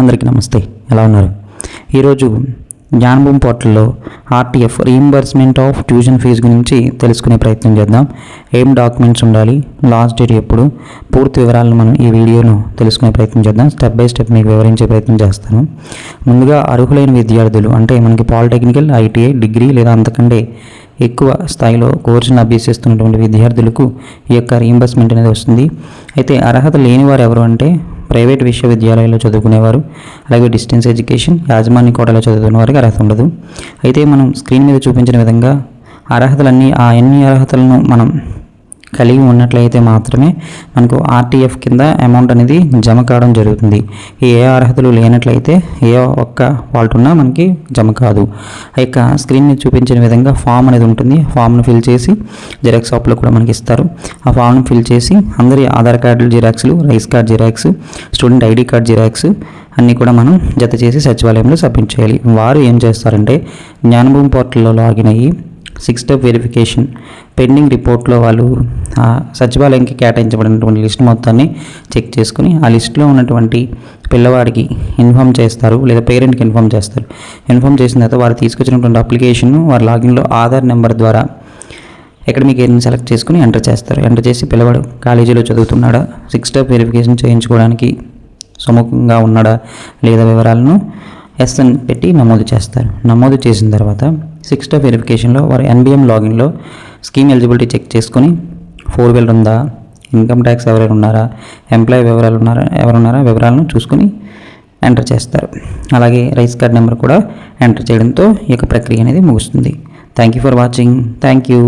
అందరికీ నమస్తే. ఎలా ఉన్నారు? ఈరోజు జ్ఞానభూమి పోర్టల్లో RTF reimbursement of tuition fees గురించి తెలుసుకునే ప్రయత్నం చేద్దాం. ఏం డాక్యుమెంట్స్ ఉండాలి, లాస్ట్ డేట్ ఎప్పుడు, పూర్తి వివరాలను మనం ఈ వీడియోను తెలుసుకునే ప్రయత్నం చేద్దాం. స్టెప్ బై స్టెప్ మీకు వివరించే ప్రయత్నం చేస్తాను. ముందుగా అర్హులైన విద్యార్థులు అంటే మనకి పాలిటెక్నికల్, ఐటీఐ, డిగ్రీ లేదా అంతకంటే ఎక్కువ స్థాయిలో కోర్సును అభ్యసిస్తున్నటువంటి విద్యార్థులకు ఈ యొక్క రీయింబర్స్మెంట్ అనేది వస్తుంది. అయితే అర్హత లేని వారు ఎవరు అంటే ప్రైవేట్ విశ్వవిద్యాలయాల్లో చదువుకునేవారు, అలాగే డిస్టెన్స్ ఎడ్యుకేషన్, యాజమాన్య కోటాలో చదువుకునే వారికి అర్హత ఉండదు. అయితే మనం స్క్రీన్ మీద చూపించిన విధంగా అన్ని అర్హతలను మనం కలిగి ఉన్నట్లయితే మాత్రమే మనకు ఆర్టీఎఫ్ కింద అమౌంట్ అనేది జమ కావడం జరుగుతుంది. ఏ అర్హతలు లేనట్లయితే ఏ ఒక్క ఫాల్ట్ ఉన్నా మనకి జమ కాదు. ఆ యొక్క స్క్రీన్ మీద చూపించిన విధంగా ఫామ్ అనేది ఉంటుంది. ఫామ్ను ఫిల్ చేసి జిరాక్స్ షాప్లో కూడా మనకి ఇస్తారు. ఆ ఫామ్ను ఫిల్ చేసి అందరి ఆధార్ కార్డులు జిరాక్స్లు, rice card xerox, student ID card xerox అన్నీ కూడా మనం జత చేసి సచివాలయంలో సబ్మిట్ చేయాలి. వారు ఏం చేస్తారంటే జ్ఞానభూమి పోర్టల్లో లాగిన్ అయ్యి 6 స్టెప్ వెరిఫికేషన్ పెండింగ్ రిపోర్ట్లో వాళ్ళు సచివాలయంకి కేటాయించబడినటువంటి లిస్ట్ మొత్తాన్ని చెక్ చేసుకుని ఆ లిస్టులో ఉన్నటువంటి పిల్లవాడికి ఇన్ఫామ్ చేస్తారు, లేదా పేరెంట్కి ఇన్ఫామ్ చేస్తారు. ఇన్ఫామ్ చేసిన తర్వాత వారు తీసుకొచ్చినటువంటి అప్లికేషన్ను వారి లాగిన్లో ఆధార్ నెంబర్ ద్వారా అకాడమిక్ ఇయర్ని సెలెక్ట్ చేసుకుని ఎంటర్ చేస్తారు. ఎంటర్ చేసి పిల్లవాడు కాలేజీలో చదువుతున్నాడా, 6 స్టెప్ వెరిఫికేషన్ చేయించుకోవడానికి సుముఖంగా ఉన్నాడా లేదా వివరాలను ఎస్ అని పెట్టి నమోదు చేస్తారు. నమోదు చేసిన తర్వాత 6 స్టెప్ వెరిఫికేషన్లో వారు ఎన్బిఎం లాగిన్లో స్కీమ్ ఎలిజిబిలిటీ చెక్ చేసుకుని 4 వీలర్ ఉందా, ఇన్కమ్ ట్యాక్స్ ఎవరైనా ఉన్నారా, ఎంప్లాయీ ఎవరున్నారా వివరాలను చూసుకుని ఎంటర్ చేస్తారు. అలాగే రైస్ కార్డ్ నెంబర్ కూడా ఎంటర్ చేయడంతో ఈ యొక్క ప్రక్రియ అనేది ముగుస్తుంది. Thank you for watching. Thank you.